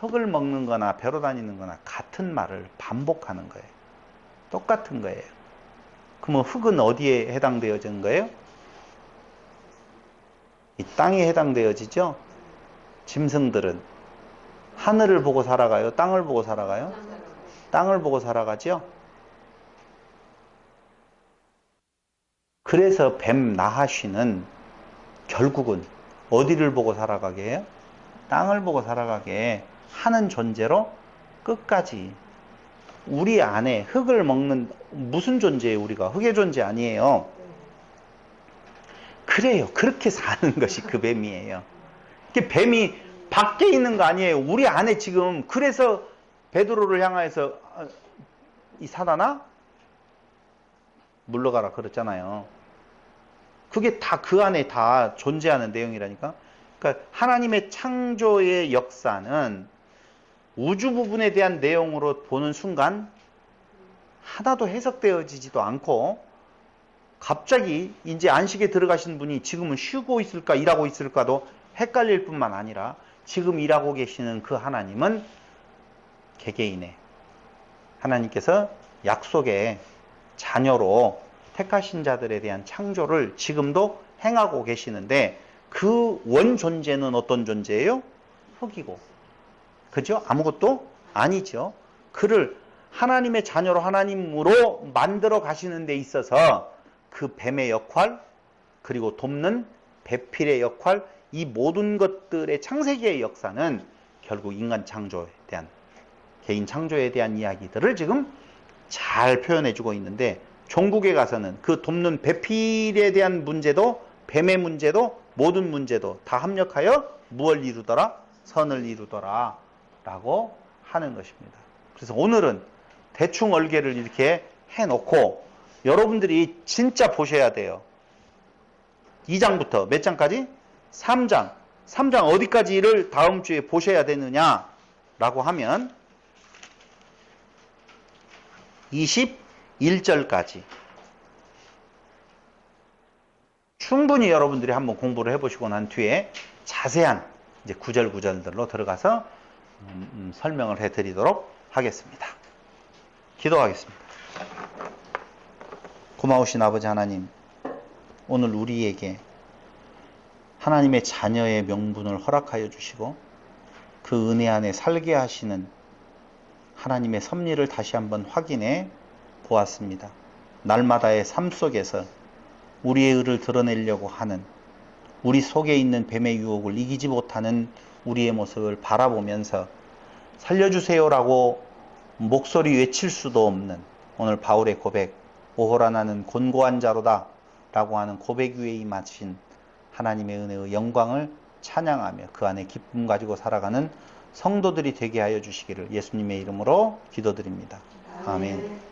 흙을 먹는 거나 배로 다니는 거나 같은 말을 반복하는 거예요. 똑같은 거예요. 그러면 흙은 어디에 해당되어진 거예요? 이 땅에 해당되어지죠? 짐승들은 하늘을 보고 살아가요? 땅을 보고 살아가요? 땅을 보고 살아가죠? 그래서 뱀 나하쉬는 결국은 어디를 보고 살아가게 해요? 땅을 보고 살아가게 하는 존재로 끝까지 우리 안에 흙을 먹는 무슨 존재예요? 우리가 흙의 존재 아니에요. 그래요. 그렇게 사는 것이 그 뱀이에요. 뱀이 밖에 있는 거 아니에요. 우리 안에 지금. 그래서 베드로를 향해서 이 사단아 물러가라 그랬잖아요. 그게 다 그 안에 다 존재하는 내용이라니까. 그러니까 하나님의 창조의 역사는 우주 부분에 대한 내용으로 보는 순간 하나도 해석되어지지도 않고 갑자기 이제 안식에 들어가신 분이 지금은 쉬고 있을까 일하고 있을까도 헷갈릴 뿐만 아니라 지금 일하고 계시는 그 하나님은 개개인의 하나님께서 약속의 자녀로 택하신 자들에 대한 창조를 지금도 행하고 계시는데 그 원 존재는 어떤 존재예요? 흙이고. 그죠? 아무것도 아니죠. 그를 하나님의 자녀로 하나님으로 만들어 가시는 데 있어서 그 뱀의 역할, 그리고 돕는 배필의 역할, 이 모든 것들의 창세기의 역사는 결국 인간 창조에 대한, 개인 창조에 대한 이야기들을 지금 잘 표현해 주고 있는데, 종국에 가서는 그 돕는 배필에 대한 문제도, 뱀의 문제도, 모든 문제도 다 합력하여 무엇을 이루더라? 선을 이루더라 라고 하는 것입니다. 그래서 오늘은 대충 얼개를 이렇게 해놓고 여러분들이 진짜 보셔야 돼요. 2장부터 몇 장까지? 3장. 3장 어디까지를 다음 주에 보셔야 되느냐 라고 하면 21절까지 충분히 여러분들이 한번 공부를 해보시고 난 뒤에 자세한 이제 구절구절들로 들어가서 설명을 해드리도록 하겠습니다. 기도하겠습니다. 고마우신 아버지 하나님, 오늘 우리에게 하나님의 자녀의 명분을 허락하여 주시고 그 은혜 안에 살게 하시는 하나님의 섭리를 다시 한번 확인해 보았습니다. 날마다의 삶 속에서 우리의 의를 드러내려고 하는, 우리 속에 있는 뱀의 유혹을 이기지 못하는 우리의 모습을 바라보면서 살려주세요라고 목소리 외칠 수도 없는 오늘 바울의 고백, 오호라 나는 곤고한 자로다 라고 하는 고백 위에 임하신 하나님의 은혜의 영광을 찬양하며 그 안에 기쁨 가지고 살아가는 성도들이 되게 하여 주시기를 예수님의 이름으로 기도드립니다. 아멘.